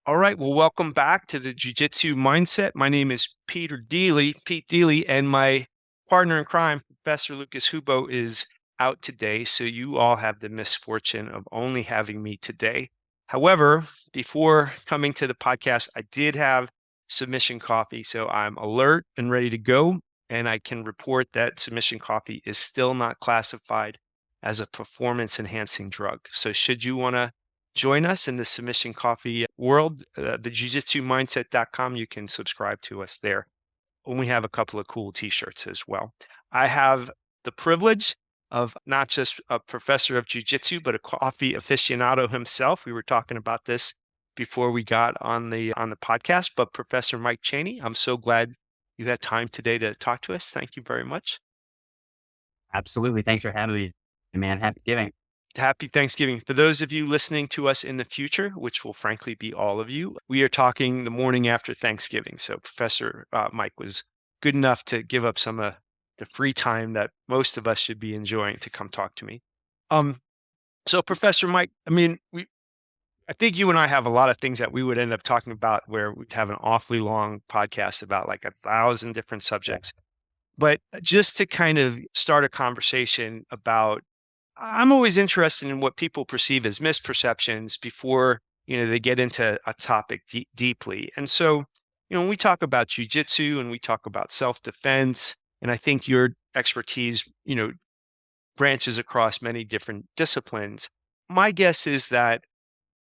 All right. Well, welcome back to the Jiu Jitsu Mindset. My name is Pete Deely, and my partner in crime, Professor Lucas Hubo, is out today. So you all have the misfortune of only having me today. However, before coming to the podcast, I did have submission coffee. So I'm alert and ready to go. And I can report that submission coffee is still not classified as a performance enhancing drug. So should you want to join us in the submission coffee world, the jujitsumindset.com, you can subscribe to us there. And we have a couple of cool t-shirts as well. I have the privilege of not just a professor of jiu-jitsu, but a coffee aficionado himself. We were talking about this before we got on the podcast, but Professor Mike Cheney, I'm so glad you had time today to talk to us. Thank you very much. Absolutely. Thanks for having me, man. Happy giving. Happy Thanksgiving. For those of you listening to us in the future, which will frankly be all of you, we are talking the morning after Thanksgiving. So Professor Mike was good enough to give up some of the free time that most of us should be enjoying to come talk to me. Um, so Professor Mike, I think you and I have a lot of things that we would end up talking about where we'd have an awfully long podcast about like 1,000 different subjects. But just to kind of start a conversation about I'm always interested in what people perceive as misperceptions before, they get into a topic deeply. And so, when we talk about jujitsu and we talk about self-defense, and I think your expertise, branches across many different disciplines. My guess is that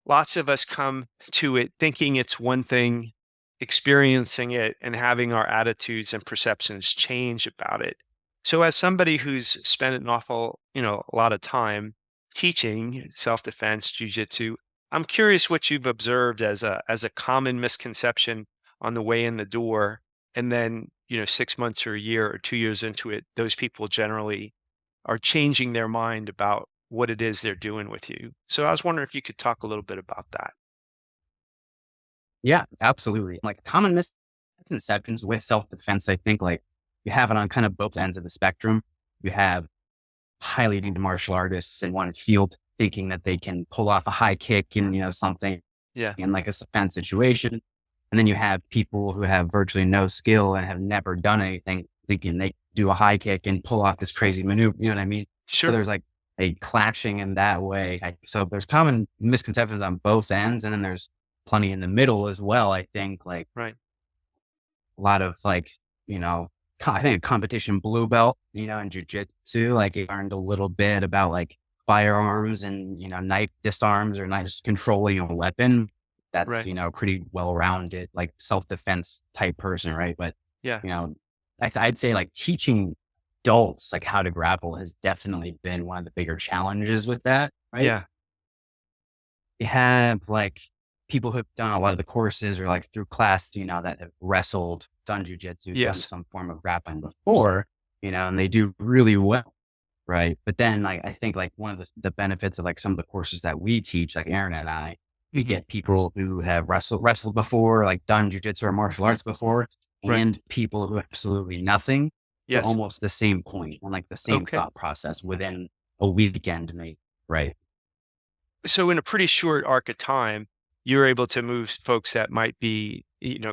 lots of us come to it thinking it's one thing, experiencing it and having our attitudes and perceptions change about it. So as somebody who's spent an awful, a lot of time teaching self-defense, jujitsu, I'm curious what you've observed as a common misconception on the way in the door. And then, 6 months or a year or 2 years into it, those people generally are changing their mind about what it is they're doing with you. So I was wondering if you could talk a little bit about that. Yeah, absolutely. Like common misconceptions with self-defense, I think like you have it on kind of both ends of the spectrum. You have highly into martial artists in one field thinking that they can pull off a high kick in, something Yeah, in like a defense situation. And then you have people who have virtually no skill and have never done anything thinking they do a high kick and pull off this crazy maneuver. You know what I mean? So sure. there's like a clashing in that way. So there's common misconceptions on both ends. And then there's plenty in the middle as well. I think like Right. a lot of like, I think a competition blue belt, in jujitsu, like I learned a little bit about like firearms and, knife disarms or knife controlling a weapon. That's, Right. pretty well rounded, like self defense type person. Right. But, Yeah. you know, I'd say like teaching adults like how to grapple has definitely been one of the bigger challenges with that. Right. Yeah. You have like people who've done a lot of the courses or like through class, that have wrestled, done jujitsu, done Yes. some form of grappling before, and they do really well. Right. But then like I think like one of the benefits of like some of the courses that we teach, like Aaron and I, we Hmm. get people who have wrestled before, like done jujitsu or martial arts before, Right. and people who absolutely nothing to Yes. almost the same point and like the same Okay. thought process within a weekend, maybe. Right. So in a pretty short arc of time, you're able to move folks that might be,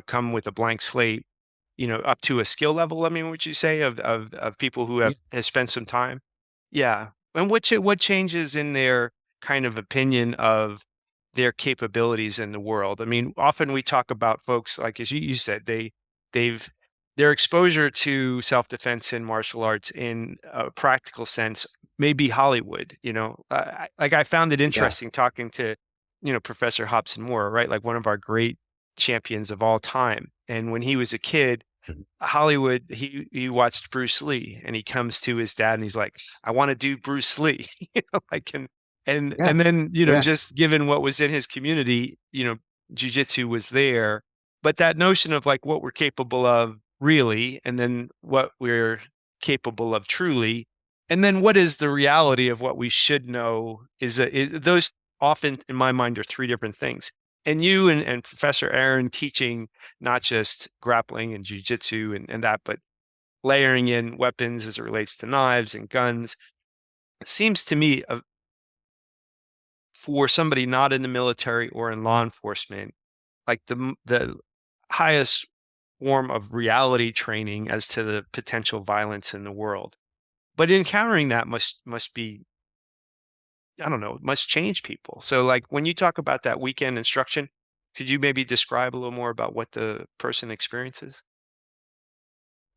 come with a blank slate, up to a skill level. I mean, would you say of people who Yeah. have spent some time? Yeah. And what changes in their kind of opinion of their capabilities in the world? I mean, often we talk about folks like as you said, they've their exposure to self-defense and martial arts in a practical sense may be Hollywood. Like I found it Yeah. interesting talking to, Professor Hobson Moore, right? Like one of our great champions of all time. And when he was a kid, Hollywood, he watched Bruce Lee and he comes to his dad and he's like, I want to do Bruce Lee. Like Yeah. and then, Yeah. just given what was in his community, jujitsu was there. But that notion of like what we're capable of really, and then what we're capable of truly, and then what is the reality of what we should know those often in my mind are three different things. And you and Professor Aaron teaching not just grappling and jujitsu and that, but layering in weapons as it relates to knives and guns. It seems to me for somebody not in the military or in law enforcement, like the highest form of reality training as to the potential violence in the world. But encountering that must be, I don't know, must change people. So like when you talk about that weekend instruction, could you maybe describe a little more about what the person experiences?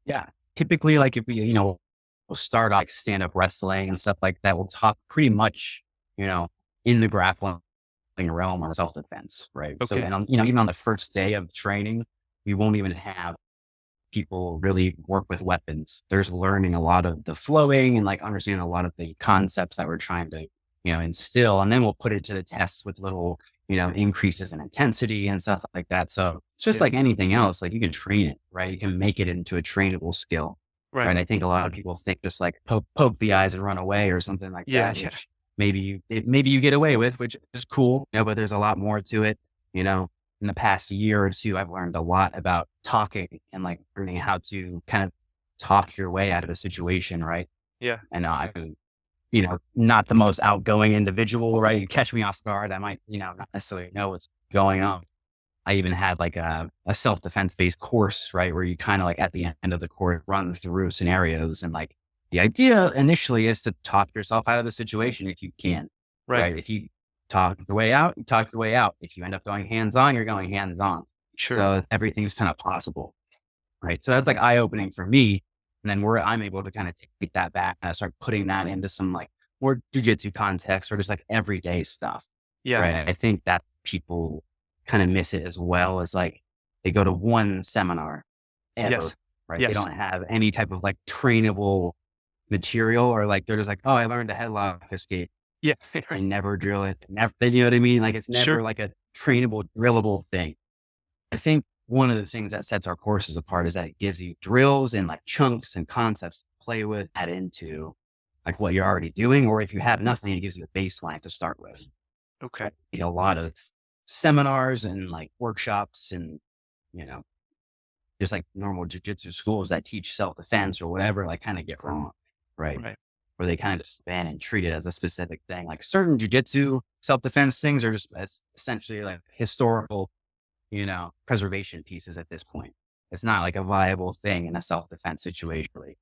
Yeah. Typically, like if we, we'll start like stand up wrestling and stuff like that, we'll talk pretty much, you know, in the grappling realm on self defense, right? So, Okay. and even on the first day of training, we won't even have people really work with weapons. There's learning a lot of the flowing and like understanding a lot of the concepts that we're trying to, instill. And then we'll put it to the test with little, increases in intensity and stuff like that. So it's just Yeah. like anything else. Like you can train it, right? You can make it into a trainable skill, Right. right? I think a lot of people think just like poke the eyes and run away or something like Yeah. that, Yeah. which maybe you get away with, which is cool, but there's a lot more to it, you know in the past year or two, I've learned a lot about talking and like learning how to kind of talk your way out of a situation, right? Yeah. And I'm, not the most outgoing individual, right? You catch me off guard, I might, not necessarily know what's going on. I even had like a self defense based course, right? Where you kind of like at the end of the course run through scenarios and like the idea initially is to talk yourself out of the situation if you can, Right. right? If you talk the way out, you talk the way out. If you end up going hands on, you're going hands on. Sure. So everything's kind of possible, right? So that's like eye opening for me. And then where I'm able to kind of take that back and start putting that into some like more jujitsu context or just like everyday stuff, Yeah. right? I think that people kind of miss it as well as like they go to one seminar ever, Yes. right? They Yes. don't have any type of like trainable material or like they're just like, oh, I learned a headlock escape. Yeah. They Right. never drill it. Never, you know what I mean? Like it's Sure. never like a trainable, drillable thing. I think one of the things that sets our courses apart is that it gives you drills and like chunks and concepts to play with, add into like what you're already doing. Or if you have nothing, it gives you a baseline to start with. Okay. A lot of seminars and like workshops and, you know, just like normal jujitsu schools that teach self-defense or whatever, like kind of get wrong, right? Right. Where they kind of just ban and treat it as a specific thing. Like certain jujitsu self-defense things are just it's essentially like historical, preservation pieces at this point. It's not like a viable thing in a self-defense situation, really,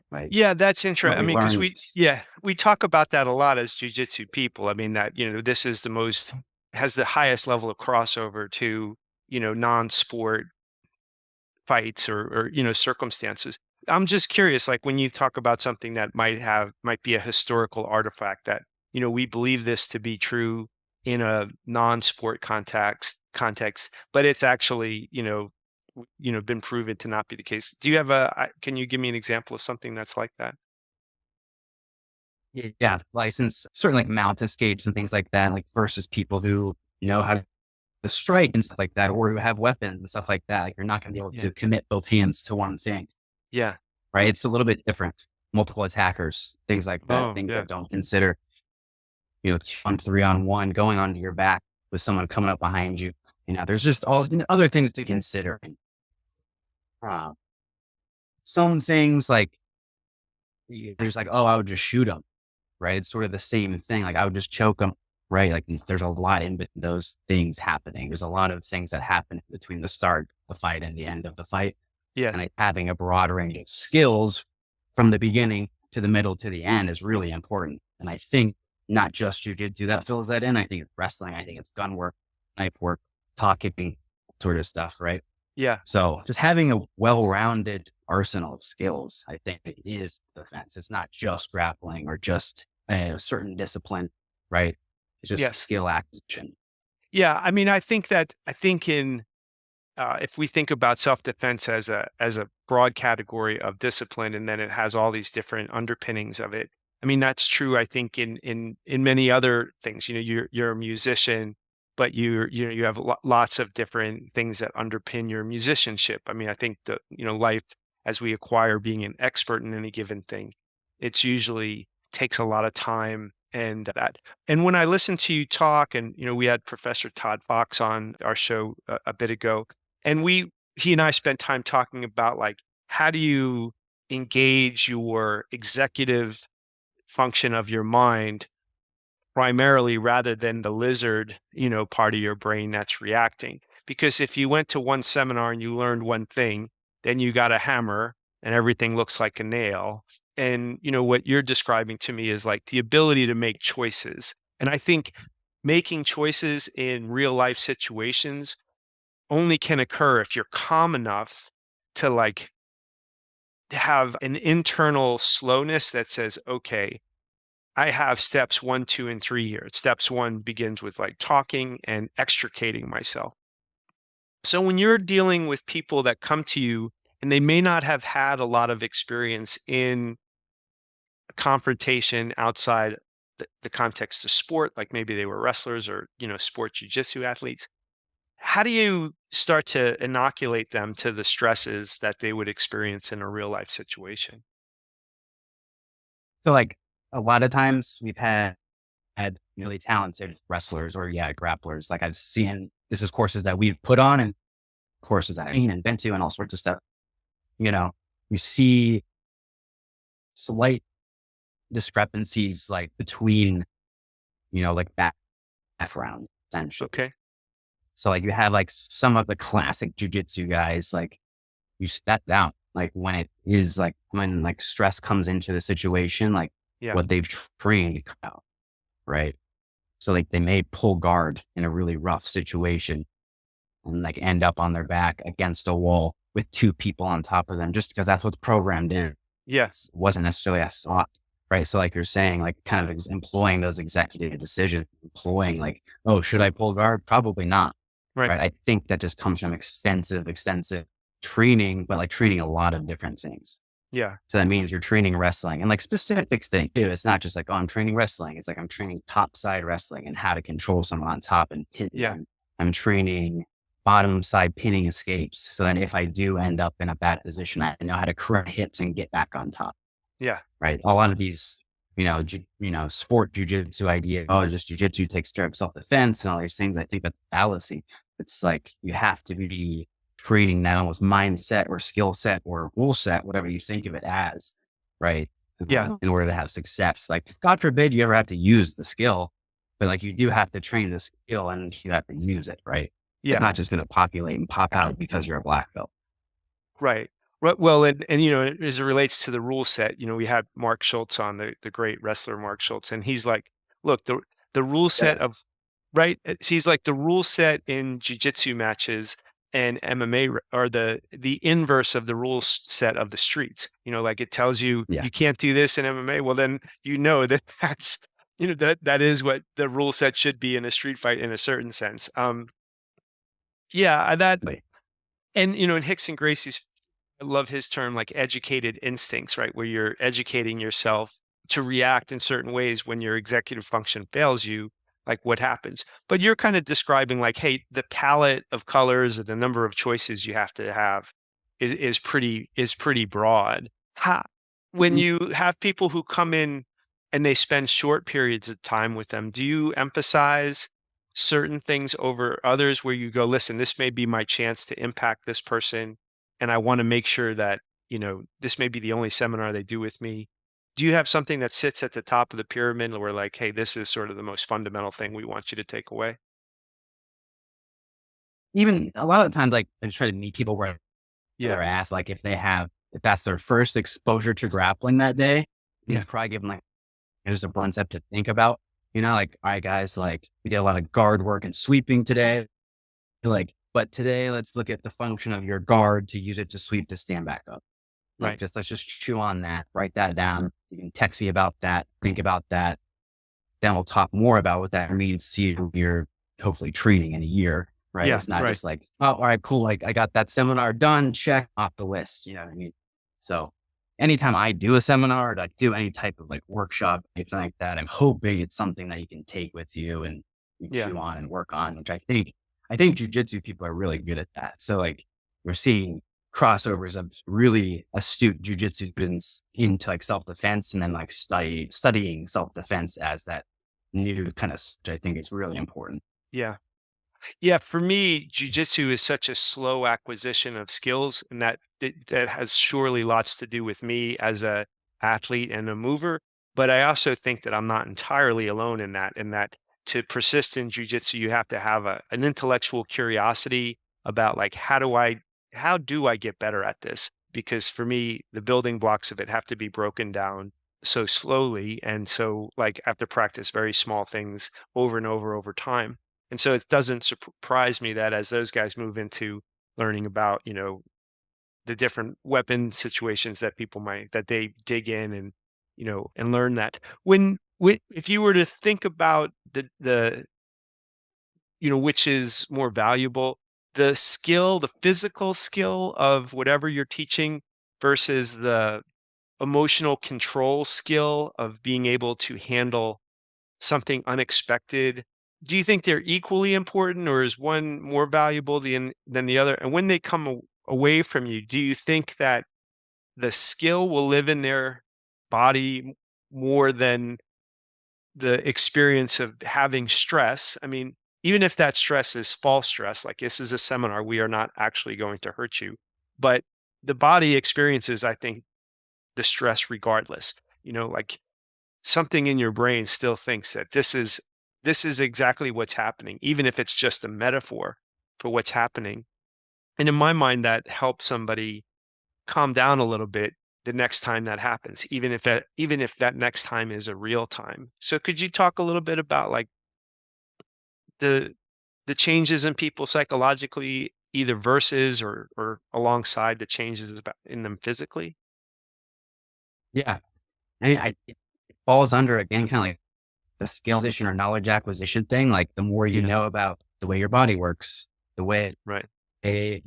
right? Yeah, that's What interesting. I we mean, because learn we yeah, we talk about that a lot as jujitsu people. I mean, that, this is the most has the highest level of crossover to, non-sport fights or circumstances. I'm just curious, like when you talk about something that might be a historical artifact that, we believe this to be true in a non-sport context, but it's actually, been proven to not be the case. Do you have can you give me an example of something that's like that? yeah, license, certainly like mount escapes and things like that, like versus people who know how to strike and stuff like that, or who have weapons and stuff like that. Like you're not going to be able Yeah. to commit both hands to one thing, Yeah. right? It's a little bit different. Multiple attackers, things like that, Oh, things yeah. that don't consider, 2 on 3 on 1, going onto your back with someone coming up behind you. There's just all other things to consider. Uh, some things like there's like, oh, I would just shoot them, right? It's sort of the same thing. Like I would just choke them, right? Like there's a lot in those things happening. There's a lot of things that happen between the start of the fight and the end of the fight. Yes. And like having a broad range of skills from the beginning to the middle to the end is really important. And I think not just jujitsu that fills that in. I think it's wrestling. I think it's gun work, knife work, talking, sort of stuff, right? Yeah. So just having a well-rounded arsenal of skills, I think is defense. It's not just grappling or just a certain discipline, right? It's just Yes. skill acquisition. Yeah. I mean, I think in if we think about self-defense as a broad category of discipline, and then it has all these different underpinnings of it. I mean, that's true. I think in many other things. You're a musician, but you have lots of different things that underpin your musicianship. I mean, I think the life as we acquire being an expert in any given thing, it's usually takes a lot of time and that. And when I listen to you talk, and we had Professor Todd Fox on our show a bit ago, and he and I spent time talking about like how do you engage your executive function of your mind primarily rather than the lizard, part of your brain that's reacting. Because if you went to one seminar and you learned one thing, then you got a hammer and everything looks like a nail. And what you're describing to me is like the ability to make choices. And I think making choices in real life situations only can occur if you're calm enough to like have an internal slowness that says, okay, I have steps one, two, and three here. Steps one begins with like talking and extricating myself. So when you're dealing with people that come to you and they may not have had a lot of experience in confrontation outside the context of sport, like maybe they were wrestlers or, sport jujitsu athletes, how do you start to inoculate them to the stresses that they would experience in a real life situation? So like a lot of times we've had really talented wrestlers or grapplers. Like I've seen this is courses that we've put on and courses that I've seen and been to and all sorts of stuff. You know, you see slight discrepancies like between, like background essentially. Okay. So like you have like some of the classic jujitsu guys, like you step down, like when it is like when like stress comes into the situation, like Yeah. what they've trained out, right? So like they may pull guard in a really rough situation and like end up on their back against a wall with two people on top of them just because that's what's programmed in. Yeah. It wasn't necessarily a thought, right? So like you're saying, like kind of employing those executive decisions, employing like, oh, should I pull guard? Probably not, Right. right? I think that just comes from extensive training, but like training a lot of different things. Yeah. So that means you're training wrestling and like specific things too. It's not just like, oh, I'm training wrestling. It's like I'm training top side wrestling and how to control someone on top and pin Yeah. them. I'm training bottom side pinning escapes. So then if I do end up in a bad position, I know how to correct hits and get back on top. Yeah. Right. A lot of these, sport jujitsu idea, oh, just jujitsu takes care of self defense and all these things. I think that's fallacy. It's like you have to be training that almost mindset or skill set or rule set, whatever you think of it as, right? Yeah. In order to have success. Like, God forbid you ever have to use the skill, but like you do have to train the skill and you have to use it, right? It's Yeah. not just going to populate and pop out because you're a black belt. Right. Well, and as it relates to the rule set, we had Mark Schultz on, the great wrestler Mark Schultz, and he's like, look, the rule set Yes. of right. He's like the rule set in jujitsu matches and MMA are the inverse of the set of the streets. Like it tells you Yeah. you can't do this in MMA. Well, then that that's that is what the rule set should be in a street fight in a certain sense. Yeah, that Wait. and in Hickson Gracie's I love his term, like educated instincts, right? Where you're educating yourself to react in certain ways when your executive function fails you, like what happens. But you're kind of describing like, hey, the palette of colors or the number of choices you have to have is pretty broad. When Mhm. you have people who come in and they spend short periods of time with them, do you emphasize certain things over others where you go, listen, this may be my chance to impact this person and I want to make sure that, this may be the only seminar they do with me. Do you have something that sits at the top of the pyramid where like, hey, this is sort of the most fundamental thing we want you to take away? Even a lot of times, like I just try to meet people where Yeah. they're at, like if that's their first exposure to grappling that day, Yeah. you probably give them like, here's a concept to think about, like, all right, guys, like we did a lot of guard work and sweeping today. Like, but today let's look at the function of your guard to use it to sweep to stand back up. Like, Right. let's just chew on that, write that down. You can text me about that, think about that. Then we'll talk more about what that means to you. You're hopefully training in a year, right? Yeah. It's not Right. just like, oh, all right, cool. Like I got that seminar done, check off the list. You know what I mean? So anytime I do a seminar or like do any type of like workshop, anything like that, I'm hoping it's something that you can take with you and you Yeah. chew on and work on, which I think jujitsu people are really good at that. So like we're seeing crossovers of really astute jujitsu students into like self-defense and then like studying self-defense as that new kind of, I think is really important. Yeah. Yeah, for me, jujitsu is such a slow acquisition of skills, and that has surely lots to do with me as a athlete and a mover. But I also think that I'm not entirely alone in that. to persist in jujitsu, you have to have an intellectual curiosity about like how do I get better at this? Because for me, the building blocks of it have to be broken down so slowly, and so like I have to practice very small things over and over time. And so it doesn't surprise me that as those guys move into learning about, the different weapon situations that people might that they dig in and and learn that if you were to think about the which is more valuable, the physical skill of whatever you're teaching versus the emotional control skill of being able to handle something unexpected, do you think they're equally important, or is one more valuable than the other? And when they come away from you, do you think that the skill will live in their body more than the experience of having stress? I mean, even if that stress is false stress, like this is a seminar, we are not actually going to hurt you. But the body experiences, I think, the stress regardless. Like something in your brain still thinks that this is exactly what's happening, even if it's just a metaphor for what's happening. And in my mind, that helps somebody calm down a little bit the next time that happens, even if that next time is a real time. So could you talk a little bit about like the the changes in people psychologically, either versus or alongside the changes in them physically? Yeah. It falls under again, kind of like the skill acquisition or knowledge acquisition thing. Like the more you Yeah, know about the way your body works, the way right.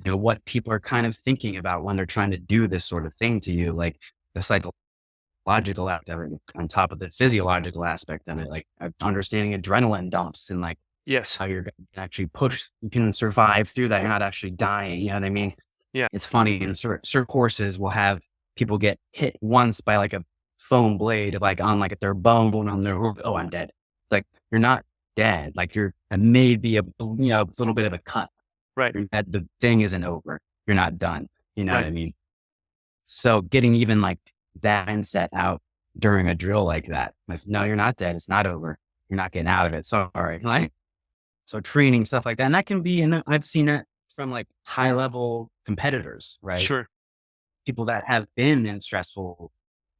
what people are kind of thinking about when they're trying to do this sort of thing to you, like the psychological aspect of it on top of the physiological aspect of it, like understanding adrenaline dumps and like Yes. how you're going to actually push, you can survive through that. You're not actually dying. You know what I mean? Yeah. It's funny in certain courses will have people get hit once by like a foam blade, like on like their bone on their, oh, I'm dead. It's like, you're not dead. Like you're maybe a little bit of a cut. Right. The thing isn't over. You're not done. You know what Right. I mean? So getting even like that mindset out during a drill like that, like, no, you're not dead. It's not over. You're not getting out of it. So, all right. Like, so training, stuff like that. And that can be, and I've seen it from like high level competitors, right? Sure. People that have been in stressful,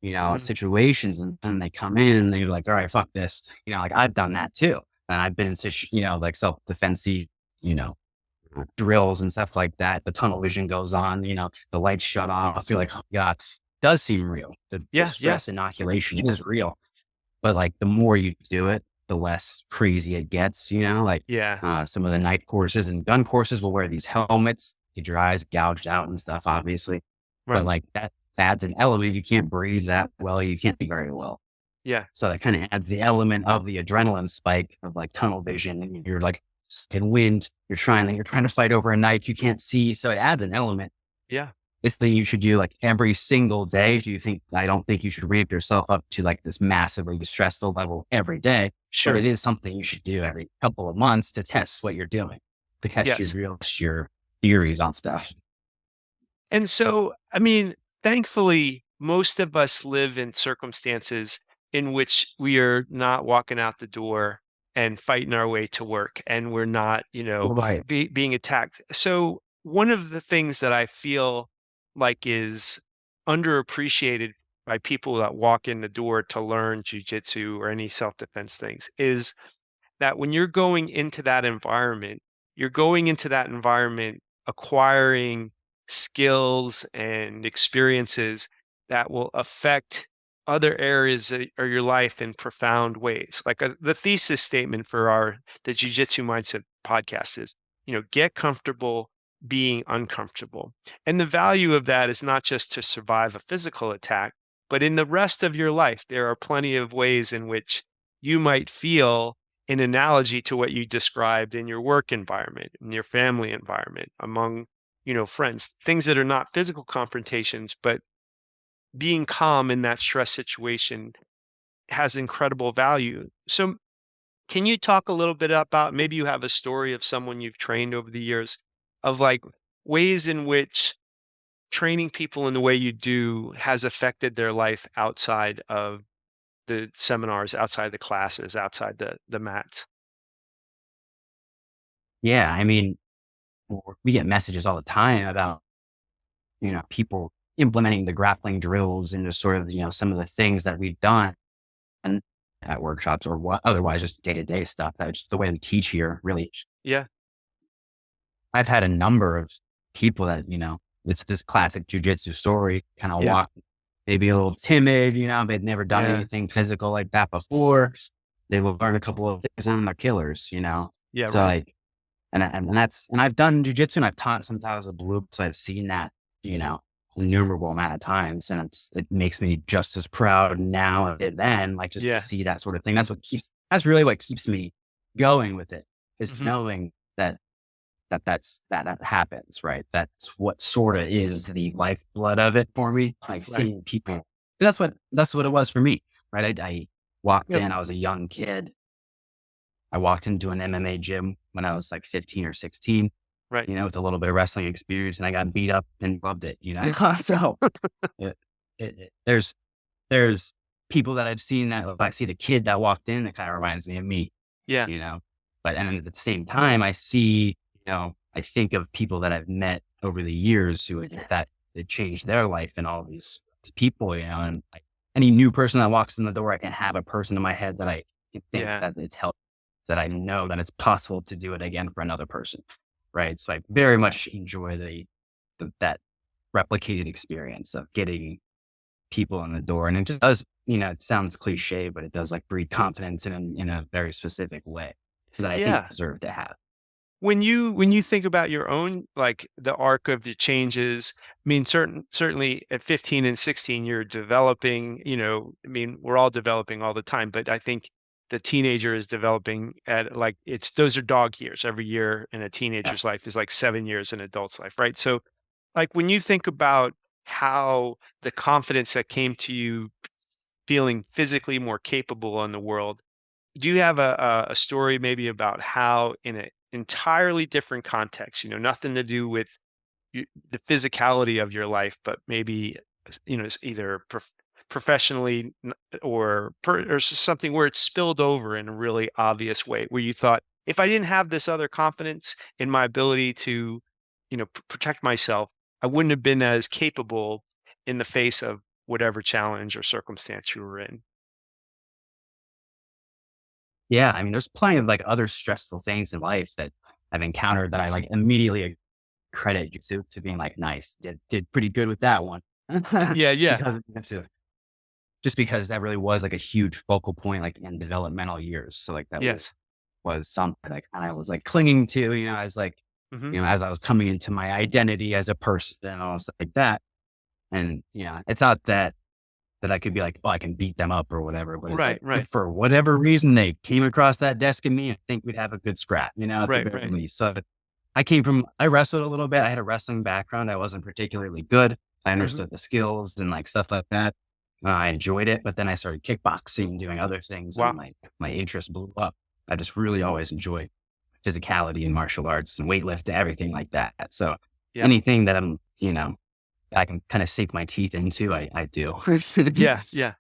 Mhm. situations and they come in and they're like, all right, fuck this. Like I've done that too. And I've been in such, like self-defensive, you know, drills and stuff like that. The tunnel vision goes on, the lights shut off. I feel like, oh God, it does seem real. The Yeah. Yeah. stress inoculation is real. But like the more you do it, the less crazy it gets, like Yeah. some of the knife courses and gun courses will wear these helmets, get your eyes gouged out and stuff, obviously. But Right. like that adds an element. You can't breathe that well. You can't think very well. Yeah. So that kind of adds the element of the adrenaline spike of like tunnel vision and you're like in wind, you're trying to fight over a knife you can't see. So it adds an element. Yeah. This thing you should do like every single day. Do you think, I don't think you should ramp yourself up to like this massively stressful level every day, but Sure. it is something you should do every couple of months to test what you're doing, to test Yes. your theories on stuff. And so, I mean, thankfully, most of us live in circumstances in which we are not walking out the door and fighting our way to work, and we're not, Right. being attacked. So, one of the things that I feel like is underappreciated by people that walk in the door to learn jujitsu or any self defense things is that when you're going into that environment acquiring skills and experiences that will affect other areas of your life in profound ways. Like the thesis statement for the Jiu Jitsu Mindset podcast is, get comfortable being uncomfortable. And the value of that is not just to survive a physical attack, but in the rest of your life, there are plenty of ways in which you might feel an analogy to what you described in your work environment, in your family environment, among, friends, things that are not physical confrontations, but being calm in that stress situation has incredible value. So, can you talk a little bit about maybe you have a story of someone you've trained over the years of like ways in which training people in the way you do has affected their life outside of the seminars, outside the classes, outside the mats? Yeah, I mean, we get messages all the time about, people implementing the grappling drills into sort of, some of the things that we've done and at workshops or what otherwise just day-to-day stuff. That's just the way we teach here, really. Yeah. I've had a number of people that, it's this classic jujitsu story, kind of Yeah. walk maybe a little timid, they'd never done Yeah. anything physical like that before. They will learn a couple of things and they're killers. Yeah. So Right. like, and I've done jujitsu and I've taught since I was a blue, so I've seen that, you know, innumerable amount of times, and it makes me just as proud now as it did then, like just to Yeah. see that sort of thing. That's really what keeps me going with it, is Hmm. knowing that happens, right? That's what sort of is the lifeblood of it for me. Like Right. seeing people. That's what it was for me, right? I walked Yep. in. I was a young kid. I walked into an MMA gym when I was like 15 or 16, Right. with a little bit of wrestling experience, and I got beat up and loved it. So it, there's people that I've seen that if I see the kid that walked in, it kind of reminds me of me, Yeah. you know. But and at the same time, I see, I think of people that I've met over the years who that it changed their life, and all these people, and like any new person that walks in the door, I can have a person in my head that I can think Yeah. that it's helped, that I know that it's possible to do it again for another person, right? So I very much enjoy that replicated experience of getting people in the door, and it just does, it sounds cliche, but it does like breed confidence in a very specific way, so that I think Yeah. deserve to have. When you think about your own, like, the arc of the changes, I mean, certainly at 15 and 16, you're developing, I mean, we're all developing all the time, but I think the teenager is developing at, like, it's those are dog years. Every year in a Yeah. teenager's life is like 7 years in an adult's life, right? So, like, when you think about how the confidence that came to you feeling physically more capable in the world, do you have a story maybe about how in an entirely different context, nothing to do with the physicality of your life, but maybe it's either professionally or something where it's spilled over in a really obvious way, where you thought, if I didn't have this other confidence in my ability to, protect myself, I wouldn't have been as capable in the face of whatever challenge or circumstance you were in. Yeah, I mean, there's plenty of like other stressful things in life that I've encountered that I like immediately credit you to being like, nice, did pretty good with that one. Yeah. Yeah. because just because that really was like a huge focal point, like in developmental years. So like that Yes. was something like I was like clinging to, as like, Hmm. as I was coming into my identity as a person and all stuff like that. And it's not that I could be like, oh, I can beat them up or whatever. But it's Right. like, if Right. for whatever reason they came across that desk in me, I think we'd have a good scrap, at the Right. very Right. least. So I wrestled a little bit. I had a wrestling background. I wasn't particularly good. I Hmm. understood the skills and like stuff like that. I enjoyed it, but then I started kickboxing, doing other things, and Wow. my interest blew up. I just really always enjoyed physicality and martial arts and weightlifting, everything like that. So Yeah. anything that I can kind of sink my teeth into, I do. Yeah. Yeah.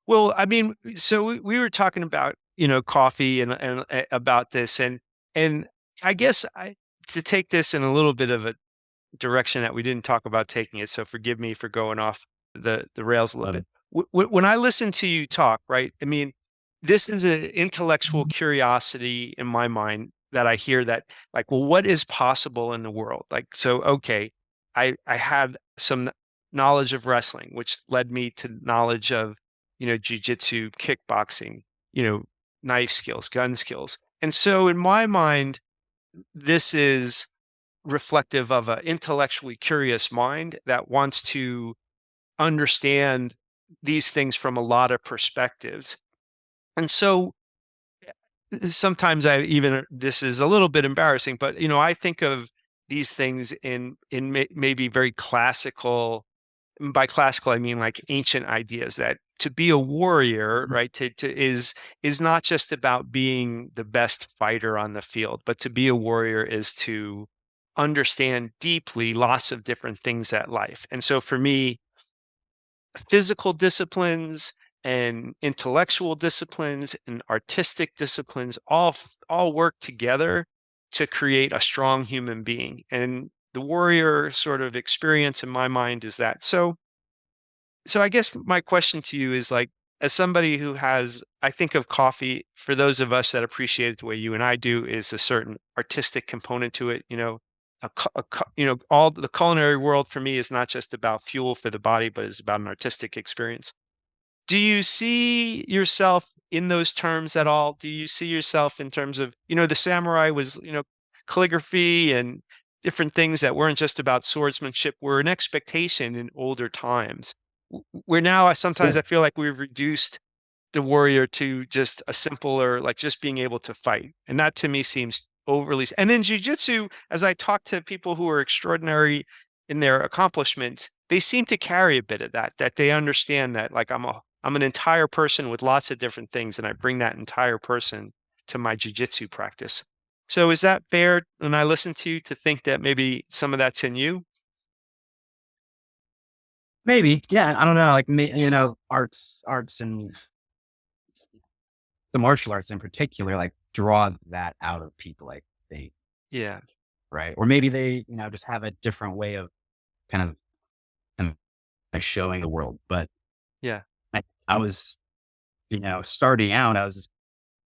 Well, I mean, so we were talking about, coffee and about this, and I guess I to take this in a little bit of a direction that we didn't talk about taking it. So forgive me for going off the rails a little Love bit. it. When I listen to you talk, right? I mean, this is an intellectual curiosity in my mind that I hear, that, like, well, what is possible in the world? Like, so, okay, I had some knowledge of wrestling, which led me to knowledge of, jujitsu, kickboxing, you know, knife skills, gun skills. And so in my mind, this is reflective of an intellectually curious mind that wants to understand these things from a lot of perspectives. And so sometimes I even, this is a little bit embarrassing, but I think of these things in maybe very classical. And by classical, I mean like ancient ideas, that to be a warrior, Mhm. right, is not just about being the best fighter on the field, but to be a warrior is to understand deeply lots of different things at life. And so for me, physical disciplines and intellectual disciplines and artistic disciplines all work together to create a strong human being. And the warrior sort of experience in my mind is that. So I guess my question to you is like, as somebody who has, I think of coffee for those of us that appreciate it the way you and I do, is a certain artistic component to it. All the culinary world for me is not just about fuel for the body, but it's about an artistic experience. Do you see yourself in those terms at all? Do you see yourself in terms of, the samurai was, calligraphy and different things that weren't just about swordsmanship were an expectation in older times. Where now sometimes Yeah. I feel like we've reduced the warrior to just a simpler, like just being able to fight. And that to me seems overly. And in jujitsu, as I talk to people who are extraordinary in their accomplishments, they seem to carry a bit of that they understand that like I'm an entire person with lots of different things, and I bring that entire person to my jujitsu practice. So is that fair when I listen to you to think that maybe some of that's in you? Maybe. Yeah. I don't know. Like me, arts and the martial arts in particular, like draw that out of people. Like they, Yeah. right. Or maybe they, just have a different way of kind of, kind of like showing the world. But Yeah. I was, starting out, I was just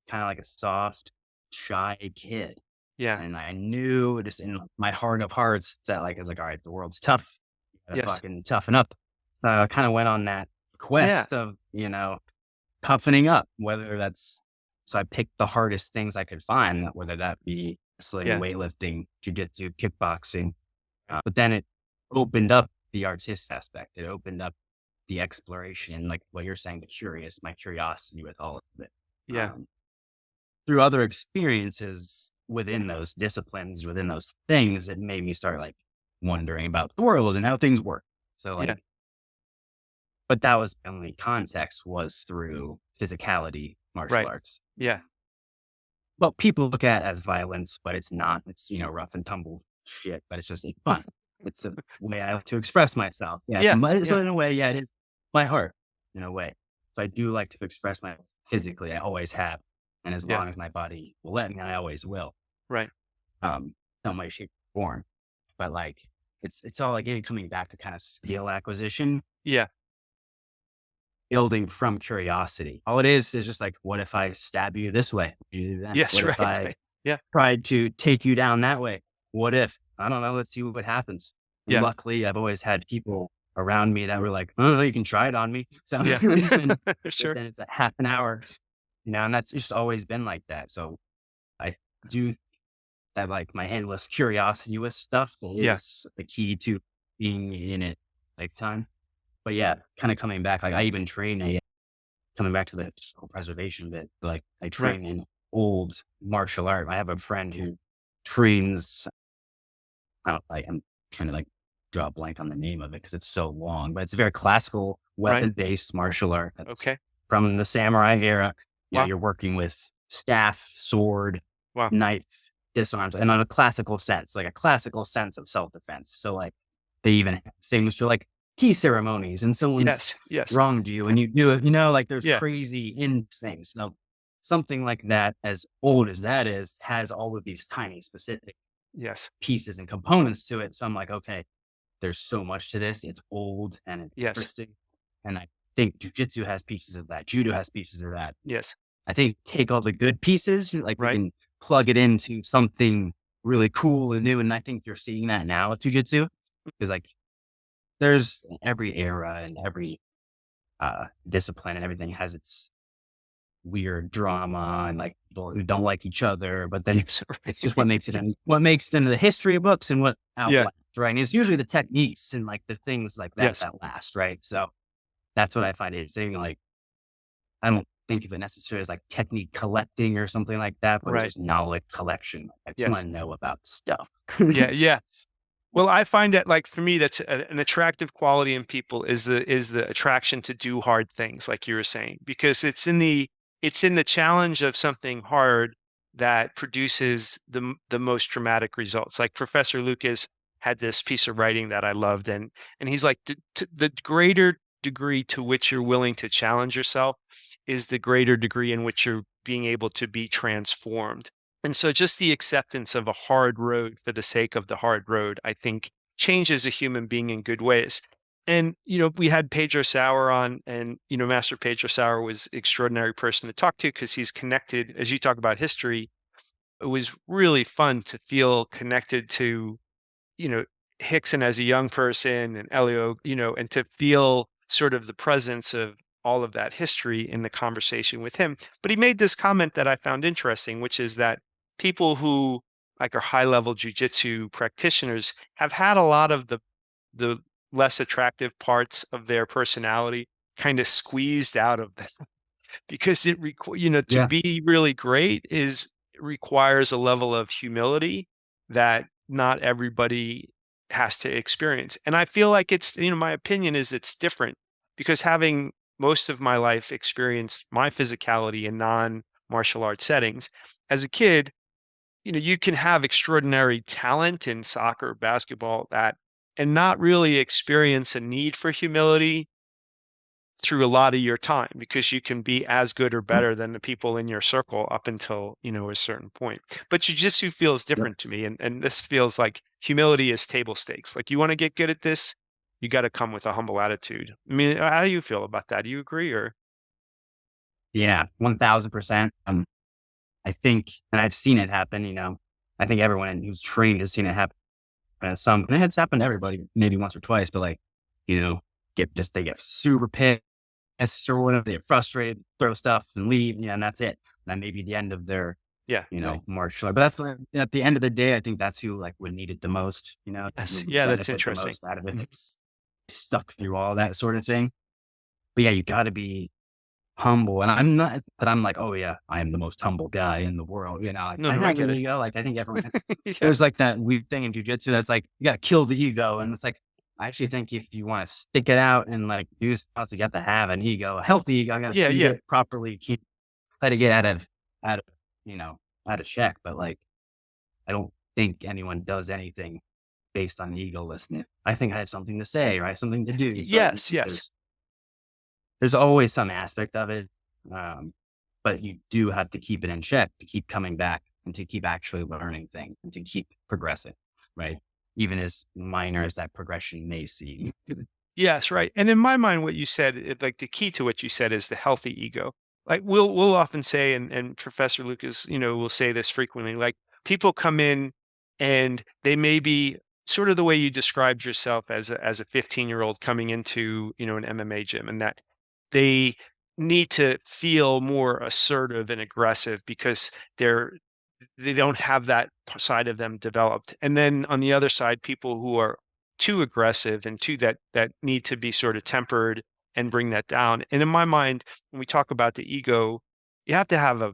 kind of like a soft, shy kid. Yeah. And I knew just in my heart of hearts that like, I was like, all right, the world's tough. You gotta Yes. fucking toughen up. So I kind of went on that Yeah. quest of, toughening up, whether that's, so I picked the hardest things I could find, whether that be wrestling, Yeah. weightlifting, jujitsu, kickboxing. But then it opened up the artist aspect. It opened up the exploration, like what you're saying, my curiosity with all of it. Yeah. Um, Through other experiences within those disciplines, within those things, it made me start like wondering about the world and how things work. So Yeah. like, but that was only context was through physicality, martial Right. arts. Yeah. But people look at it as violence, but it's not. It's, rough and tumble shit, but it's just like, fun. It's a way I have to express myself. Yeah. Yeah. So Yeah. in a way, yeah, it is my heart in a way. So I do like to express myself physically. I always have. And as Yeah. long as my body will let me, I always will. Right. Um, some way, shape, or form. But like, it's all again coming back to kind of skill acquisition, Yeah. building from curiosity. All it is just like, what if I stab you this way? You do that. Yes. What if Right. I Right. Yeah. tried to take you down that way? What if? I don't know. Let's see what happens. And Yeah. luckily, I've always had people around me that were like, oh, you can try it on me. So Yeah. then, Sure. then it's a half an hour, and that's just always been like that. So I do that, like my endless curiosity with stuff Yeah. is the key to being in it lifetime. But yeah, kind of coming back, like I even train coming back to the physical preservation bit, like I Right. train in old martial art. I have a friend who trains, I don't like, I'm trying to like draw a blank on the name of it because it's so long, but it's a very classical Right. weapon based martial art that's Okay. from the samurai era. Wow. You're working with staff, sword, Wow. knife, disarms, and on a classical sense, like a classical sense of self defense. So like they even have things for like tea ceremonies and someone's Yes. Yes. wronged you and you do it, like there's Yeah. crazy in things. Now, something like that, as old as that is, has all of these tiny specific Yes. pieces and components to it. So I'm like, okay, there's so much to this. It's old and it's Yes. interesting. And I think jujitsu has pieces of that. Judo has pieces of that. Yes. I think take all the good pieces, like we Right. can plug it into something really cool and new. And I think you're seeing that now with jujitsu because like there's every era and every discipline and everything has its weird drama and like people who don't like each other, but then Yes. it's just what makes it into the history of books and what Yeah. outlasts, right? And it's usually the techniques and like the things like that Yes. that last, right? So that's what I find interesting. Like I don't think of it necessarily as like technique collecting or something like that, but it's Right. just knowledge collection. I just want Yes. to know about stuff. Yeah. Yeah. Well, I find that like for me, that's an attractive quality in people is the attraction to do hard things, like you were saying, because it's in the challenge of something hard that produces the most dramatic results. Like Professor Lucas had this piece of writing that I loved, and he's like the greater degree to which you're willing to challenge yourself is the greater degree in which you're being able to be transformed. And so just the acceptance of a hard road for the sake of the hard road, I think changes a human being in good ways. And, we had Pedro Sauer on, and, Master Pedro Sauer was extraordinary person to talk to because he's connected, as you talk about history, it was really fun to feel connected to, you know, Hickson as a young person and Elio, and to feel sort of the presence of all of that history in the conversation with him. But he made this comment that I found interesting, which is that people who like are high level jujitsu practitioners have had a lot of the less attractive parts of their personality kind of squeezed out of them because to Yeah. be really great is requires a level of humility that not everybody has to experience. And I feel like my opinion is it's different because having most of my life experienced my physicality in non-martial art settings, as a kid, you can have extraordinary talent in soccer, basketball, that, and not really experience a need for humility through a lot of your time because you can be as good or Mm. better than the people in your circle up until, a certain point. But jujitsu feels Yep. different to me. And this feels like humility is table stakes. Like you want to get good at this, you got to come with a humble attitude. I mean, how do you feel about that? Do you agree or? Yeah. 1000%. I think, and I've seen it happen, I think everyone who's trained has seen it happen at and it's happened to everybody maybe once or twice, but like, you know, they get super pissed or whatever, they get frustrated, throw stuff and leave, and that's it. That may be the end of their, Yeah, right. martial art. But at the end of the day, I think that's who like would need it the most, Yes. would Yeah, that's benefit the interesting. most out of it. Mhm. It's stuck through all that sort of thing. But yeah, you gotta be humble. And I'm not, but I'm like, oh yeah, I am the most humble guy in the world. Like, No, I no, I have get an it. ego. Like I think everyone, Yeah. there's like that weird thing in jujitsu that's like, you gotta kill the ego. And it's like, I actually think if you want to stick it out and like do stuff, you got to have an ego, a healthy ego. I got to Yeah. feed Yeah. it properly, try to get out of, you know, out of check. But like, I don't think anyone does anything based on egolessness. I think I have something to say or I have something to do. So Yes. Yes. there's always some aspect of it. Um, but you do have to keep it in check to keep coming back and to keep actually learning things and to keep progressing, right? Even as minor as that progression may seem. Yes, right. And in my mind, what you said, like the key to what you said is the healthy ego. Like we'll often say, and Professor Lucas, will say this frequently. Like people come in, and they may be sort of the way you described yourself as a 15-year-old coming into an MMA gym, and that they need to feel more assertive and aggressive because they don't have that side of them developed. And then on the other side, people who are too aggressive and too that need to be sort of tempered and bring that down. And in my mind, when we talk about the ego, you have to have a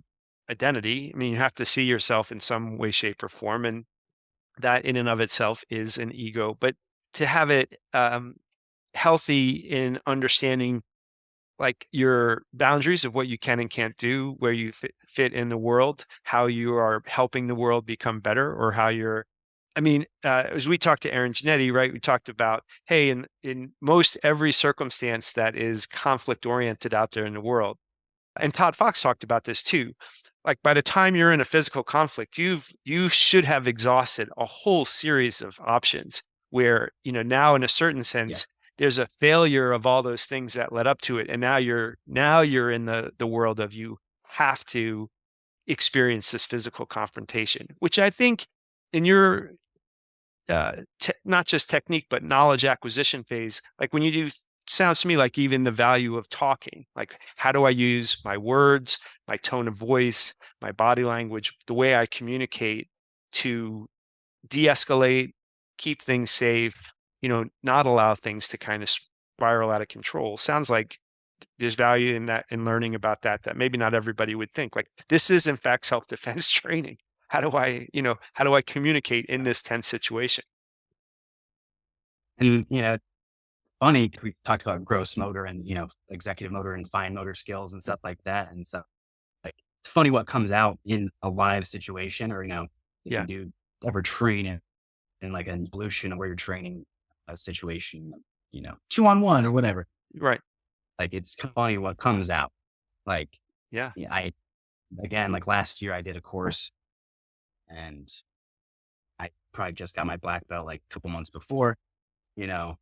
identity. I mean, you have to see yourself in some way, shape, or form, and that in and of itself is an ego. But to have it healthy in understanding like your boundaries of what you can and can't do, where you fit in the world, how you are helping the world become better, or how you're. I mean, as we talked to Aaron Genetti, right? We talked about, hey, in most every circumstance that is conflict oriented out there in the world, and Todd Fox talked about this too. Like by the time you're in a physical conflict, you should have exhausted a whole series of options where, now in a certain Yeah. sense, there's a failure of all those things that led up to it. And now you're in the world of you have to experience this physical confrontation, which I think in your not just technique, but knowledge acquisition phase. Like when you do, sounds to me like even the value of talking. Like, how do I use my words, my tone of voice, my body language, the way I communicate to de escalate, keep things safe, not allow things to kind of spiral out of control. Sounds like there's value in that, in learning about that maybe not everybody would think. Like, this is, in fact, self defense training. How do I communicate in this tense situation? And, funny, we've talked about gross motor and, executive motor and fine motor skills and stuff like that. And so like, it's funny what comes out in a live situation or, if you Yeah. do ever train in like an evolution where you're training a situation, 2-on-1 or whatever. Right. Like it's funny what comes out. Like, Yeah. yeah, again, like last year I did a course and I probably just got my black belt like a couple months before, you know,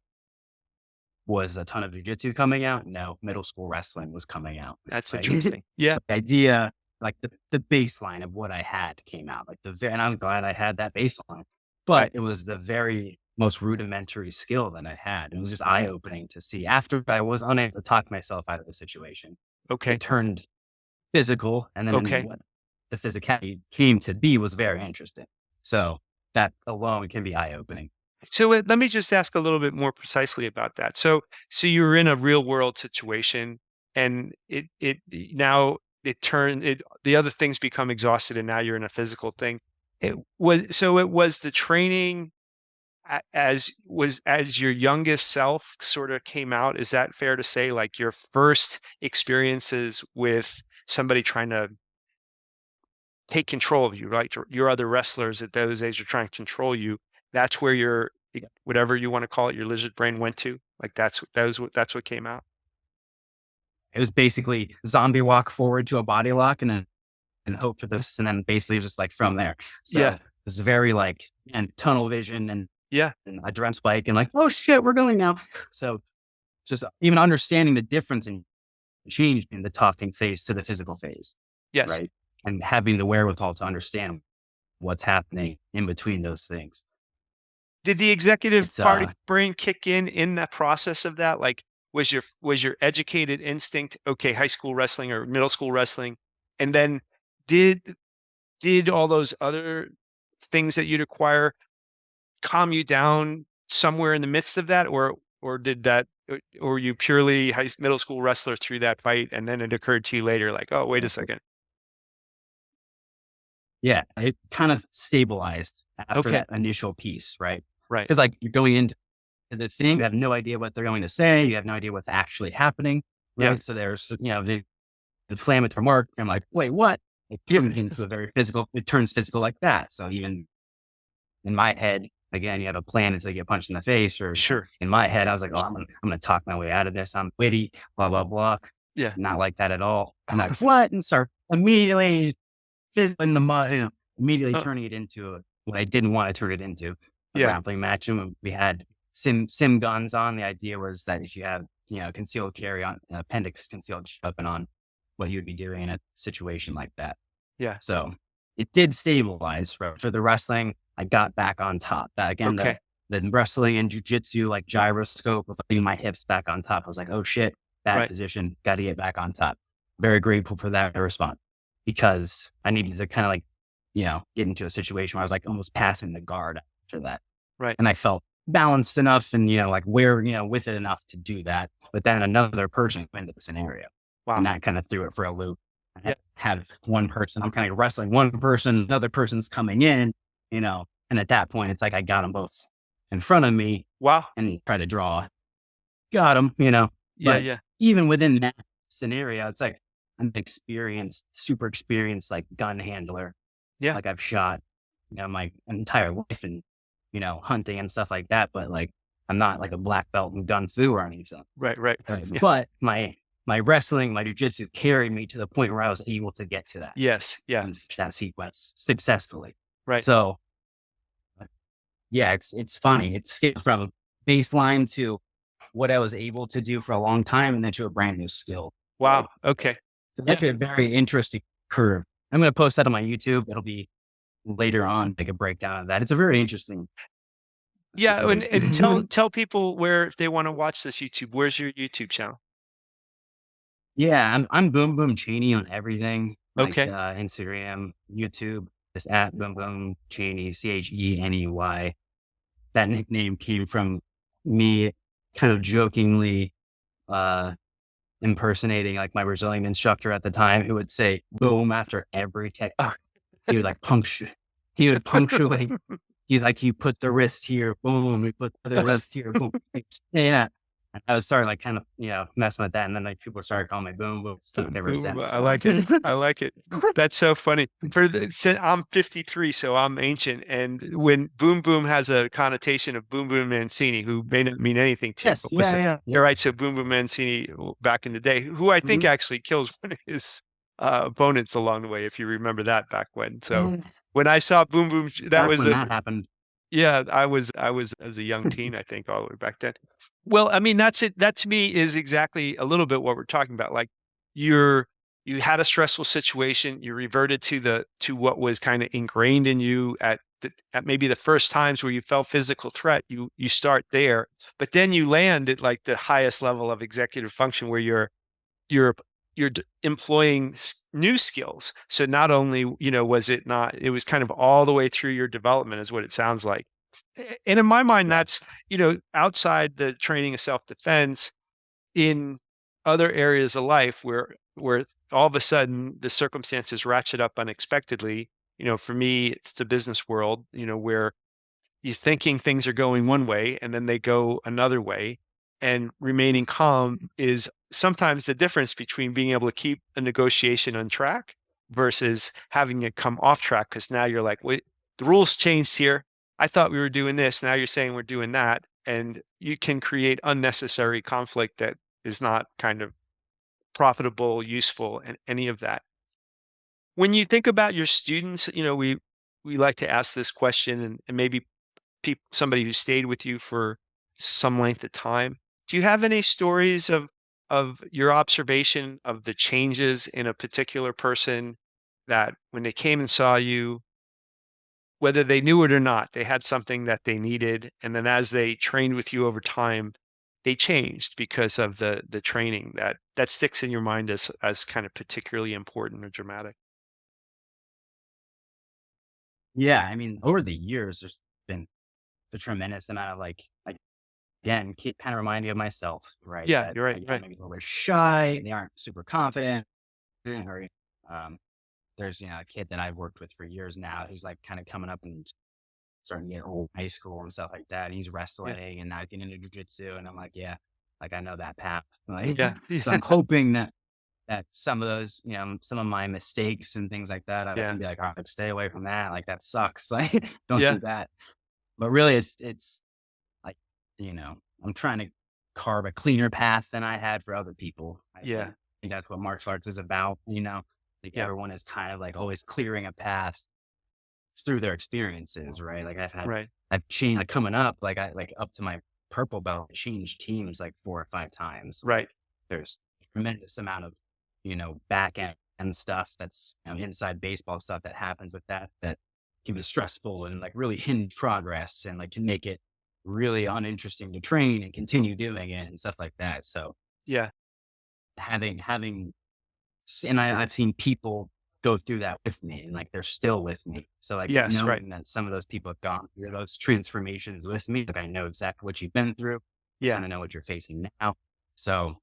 was a ton of jujitsu coming out? No, middle school wrestling was coming out. That's Right. interesting. Yeah. The idea, like the baseline of what I had came out, like and I'm glad I had that baseline, but Right. it was the very most rudimentary skill that I had. It was just eye opening to see after I was unable to talk myself out of the situation. It Okay. turned physical, and then Okay. what the physicality came to be was very interesting. So that alone can be eye opening. So let me just ask a little bit more precisely about that. So you were in a real world situation, and now it turned it the other things become exhausted, and now you're in a physical thing. It was the training as your youngest self sort of came out. Is that fair to say? Like your first experiences with somebody trying to take control of you, right? Your other wrestlers at those age are trying to control you. That's where your whatever you want to call it, your lizard brain went to. Like that's what came out. It was basically zombie walk forward to a body lock and hope for this. And then basically just like from there. Yeah, So it's very like, and tunnel vision yeah, and adrenaline spike and like, oh shit, we're going now. So just even understanding the difference in change in the talking phase to the physical phase. yes. Right. And having the wherewithal to understand what's happening in between those things. Did the executive It's, party brain kick in that process of that? Like, was your educated instinct okay? High school wrestling or middle school wrestling, and then did did all those other things that you'd acquire calm you down somewhere in the midst of that, or did that, or were you purely middle school wrestler through that fight, and then it occurred to you later, like, oh, wait a second, yeah, it kind of stabilized after okay, that initial piece. Right. right, Cause like you're going into the thing, you have no idea what they're going to say. You have no idea what's actually happening. yeah, Right. So there's, the inflammatory mark. I'm like, wait, what? It yeah, turns into a very physical, it turns physical like that. So even in my head, again, you have a plan until you get punched in the face, or sure, in my head, I was like, oh, I'm gonna talk my way out of this. I'm witty, blah, blah, blah. yeah, Not like that at all. I'm like, what? And start immediately fizzling in the mud, immediately uh, turning it into what I didn't want to turn it into a yeah, grappling match. And we had sim guns on. The idea was that if you have, concealed carry on appendix concealed weapon on, what you would be doing in a situation like that. yeah, So it did stabilize for the wrestling. I got back on top. That again, okay, the wrestling and jujitsu, like gyroscope with putting my hips back on top. I was like, oh shit, bad right, position. Got to get back on top. Very grateful for that response because I needed to kind of like, get into a situation where I was like almost passing the guard after that. right, And I felt balanced enough and, like where, with it enough to do that. But then another person went into the scenario wow, and that kind of threw it for a loop. yeah, I had one person, I'm kind of wrestling one person, another person's coming in, and at that point, it's like I got them both in front of me wow, and try to draw. Got them, yeah, but yeah, even within that scenario, it's like I'm experienced, super experienced, like gun handler. yeah, Like I've shot, my entire life and, hunting and stuff like that. But like, I'm not like a black belt in gun fu or anything. right, right, Right. yeah, But my wrestling, my jujitsu carried me to the point where I was able to get to that yes, yeah, and finish that sequence successfully. right, So yeah, it's funny. It's skipped from baseline to what I was able to do for a long time and then to a brand new skill. Right. wow, okay, So yeah, that's a very interesting curve. I'm going to post that on my YouTube. It'll be later on, like a breakdown of that. It's a very interesting yeah, and situation. tell people where if they want to watch this YouTube, where's your YouTube channel? Yeah, I'm Boom Boom Cheney on everything, like Okay, Instagram, YouTube. Just at Boom Boom Cheney, Cheney. That nickname came from me kind of jokingly uh, impersonating like my Brazilian instructor at the time, who would say "boom" after every technique. He would like puncture. He would punctuate. He's like, "You put the wrist here, boom. You put the other wrist here, boom." Like, yeah. And I was starting like kind of messing with that, and then like people started calling me Boom Boom. Stuck ever Boom, since. I So. like it. I like it. That's so funny. I'm 53, so I'm ancient. And when Boom Boom has a connotation of Boom Boom Mancini, who may not mean anything to you, Yes. but was Yeah. it? Yeah. You're Yep. right. So Boom Boom Mancini back in the day, who I think Mhm. actually kills one of his opponents along the way, if you remember that back when. So Yeah. when I saw Boom Boom, that Back was when a that happened. yeah, I was as a young teen, I think, all the way back then. Well, I mean, that's it. That to me is exactly a little bit what we're talking about. Like you're you had a stressful situation, you reverted to what was kind of ingrained in you at maybe the first times where you felt physical threat. You start there, but then you land at like the highest level of executive function where you're employing new skills. So not only was it not, it was kind of all the way through your development is what it sounds like. And in my mind, Yeah. that's outside the training of self-defense, in other areas of life where all of a sudden the circumstances ratchet up unexpectedly. For me, it's the business world. Where you're thinking things are going one way and then they go another way, and remaining calm is sometimes the difference between being able to keep a negotiation on track versus having it come off track, because now you're like, wait, the rules changed here. I thought we were doing this, now you're saying we're doing that, and you can create unnecessary conflict that is not kind of profitable, useful, and any of that. When you think about your students, we like to ask this question, and maybe somebody who stayed with you for some length of time. Do you have any stories of your observation of the changes in a particular person, that when they came and saw you, whether they knew it or not, they had something that they needed, and then as they trained with you over time, they changed because of the training that sticks in your mind as kind of particularly important or dramatic? Yeah. I mean, over the years, there's been a tremendous amount of like again, keep kind of remind me of myself, right? Yeah, That you're right, again, right. maybe a little bit shy, they aren't super confident, or um, there's a kid that I've worked with for years now who's like kind of coming up and starting to get old high school and stuff like that. He's Yeah, wrestling and now he's getting into jujitsu, and I'm like, yeah, like I know that path. Like, yeah, so I'm hoping that some of those, some of my mistakes and things like that, I yeah, can be like, all right, stay away from that. Like that sucks. Like, don't yeah, do that. But really, it's like, you know, I'm trying to carve a cleaner path than I had for other people. yeah, I think that's what martial arts is about. Like yeah, everyone is kind of like always clearing a path through their experiences, right? Like right, I've changed like coming up, like up to my purple belt, I changed teams like 4 or 5 times. right. Like there's tremendous amount of, back end and stuff that's inside baseball stuff that happens with that can be stressful and like really hinge progress and like can make it really uninteresting to train and continue doing it and stuff like that. So Yeah, having and I've seen people go through that with me and like they're still with me. So like yes, right. knowing that some of those people have gone through those transformations with me, like I know exactly what you've been through. I Yeah, kind of know what you're facing now. So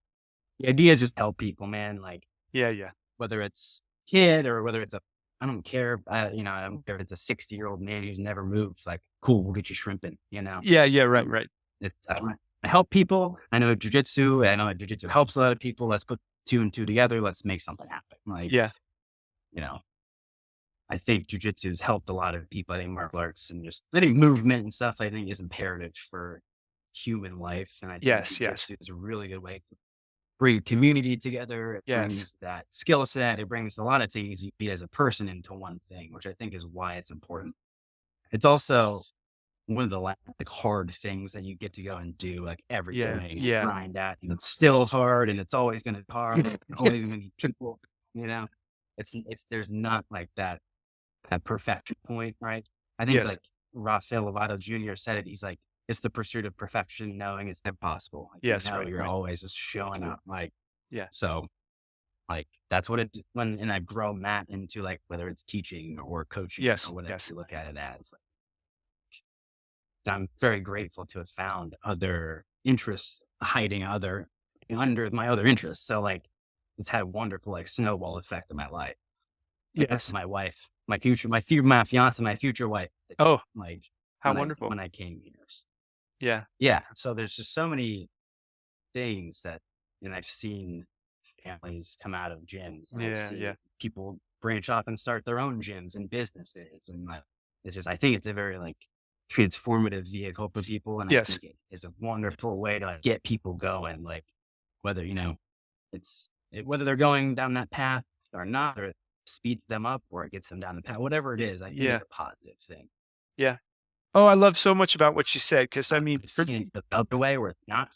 the idea is just help people, man. Like yeah, yeah, whether it's kid or whether it's I don't care. I don't care if it's a 60-year-old man who's never moved. Like, cool, we'll get you shrimping. yeah, yeah, right, Um, right. I help people. I know jujitsu. I know jujitsu helps a lot of people. Let's put two and two together. Let's make something happen. Like, Yeah, you know, I think jujitsu has helped a lot of people. I think martial arts and just I think movement and stuff, I think is imperative for human life. And I think yes, yes, jujitsu is a really good way to bring community together. It yes, brings that skill set. It brings a lot of things you need as a person into one thing, which I think is why it's important. It's also one of the like hard things that you get to go and do like every yeah, day and yeah, grind at, and it's still hard, and it's always going to be hard, and always going to be people. You know, it's there's not like that perfection point, right? I think yes, like Rafael Lovato Jr. said it. He's like, it's the pursuit of perfection, knowing it's impossible. Like, yes, right, you're right. always just showing up. Like, Yeah, so like that's what it when and I grow Matt into like whether it's teaching or coaching or yes, whatever yes, you look at it as. I'm very grateful to have found other interests hiding under my other interests. So like it's had a wonderful like snowball effect in my life. Like yes. my wife, my fiance, my future wife, Oh, like how wonderful. when I came here. Yeah, Yeah. So there's just so many things and I've seen families come out of gyms, and I've yeah, seen yeah, people branch off and start their own gyms and businesses. And like, it's just, I think it's a very like transformative vehicle for people. And I yes, think it is a wonderful way to like, get people going. Like whether, whether they're going down that path or not, or speeds them up or it gets them down the path. Whatever it is, I think Yeah. it's a positive thing. Yeah. Oh, I love so much about what you said because I mean, I've seen it the other way where it's not.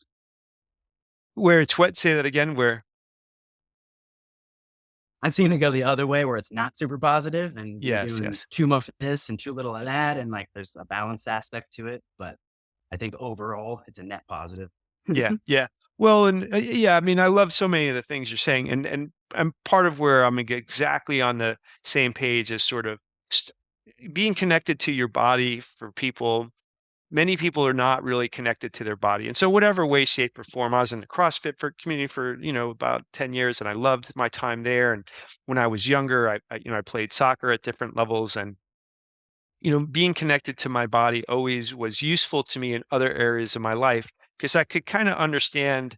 where it's what? Say that again. Where? I've seen it go the other way where it's not super positive and you're Yes, doing yes. too much of this and too little of that. And like there's a balance aspect to it. But I think overall it's a net positive. Yeah, yeah. Well, and yeah, I mean, I love so many of the things you're saying, and I'm part of where I'm exactly on the same page as sort of st- being connected to your body for people. Many people are not really connected to their body, and so whatever way, shape, or form, I was in the CrossFit for community for about 10 years, and I loved my time there. And when I was younger, I played soccer at different levels, and being connected to my body always was useful to me in other areas of my life because I could kind of understand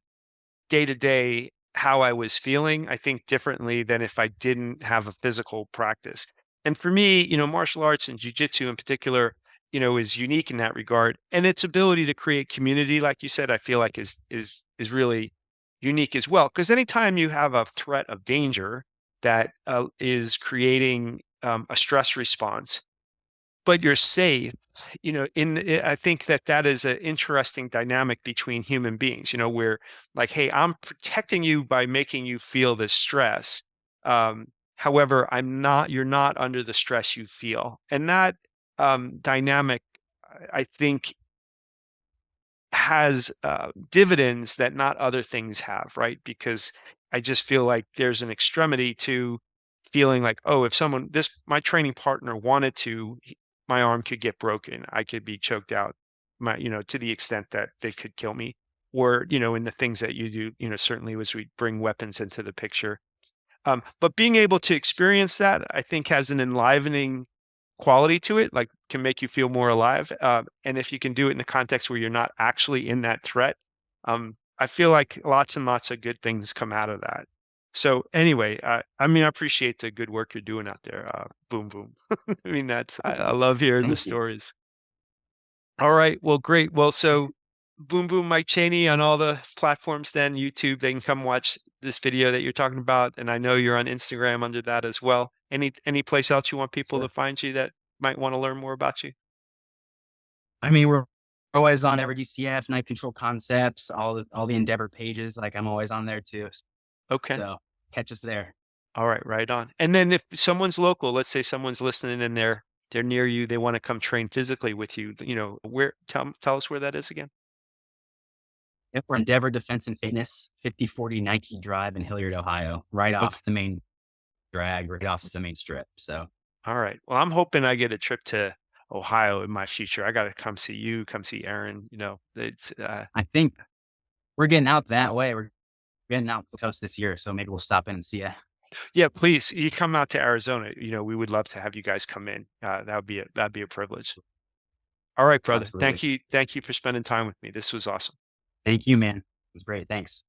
day to day how I was feeling, I think differently than if I didn't have a physical practice. And for me, martial arts and jujitsu in particular, is unique in that regard. And its ability to create community, like you said, I feel like is really unique as well. Because anytime you have a threat of danger that is creating a stress response, but you're safe, I think that is an interesting dynamic between human beings, where like, hey, I'm protecting you by making you feel this stress. However, you're not under the stress you feel. And that dynamic, I think, has dividends that not other things have, right? Because I just feel like there's an extremity to feeling like, oh, if my training partner wanted to, my arm could get broken. I could be choked out, to the extent that they could kill me. Or, in the things that you do, certainly as we bring weapons into the picture. But being able to experience that, I think, has an enlivening quality to it, like can make you feel more alive. And if you can do it in the context where you're not actually in that threat, I feel like lots and lots of good things come out of that. So anyway, I mean, I appreciate the good work you're doing out there. Boom, boom. I mean, I love hearing the Thank you. stories. All right. Well, great. Well, so Boom Boom Mike Cheney on all the platforms, then YouTube, they can come watch this video that you're talking about. And I know you're on Instagram under that as well. Any place else you want people to Sure. find you that might want to learn more about you? I mean, we're always on every DCF, Knife Control Concepts, all the Endeavor pages. Like I'm always on there too. Okay. So catch us there. All right, right on. And then if someone's local, let's say someone's listening and they're near you, they want to come train physically with you, where tell us where that is again. Yep, we're Endeavor Defense and Fitness, 5040 Nike Drive in Hilliard, Ohio, right Okay. off the main drag, right off the main strip. So All right. Well, I'm hoping I get a trip to Ohio in my future. I got to come see you, come see Aaron, it's I think we're getting out that way. We're getting out the coast this year. So maybe we'll stop in and see you. yeah, please, you come out to Arizona, we would love to have you guys come in. That'd be a privilege. All right, brother. Absolutely. Thank you for spending time with me. This was awesome. Thank you, man. It was great. Thanks.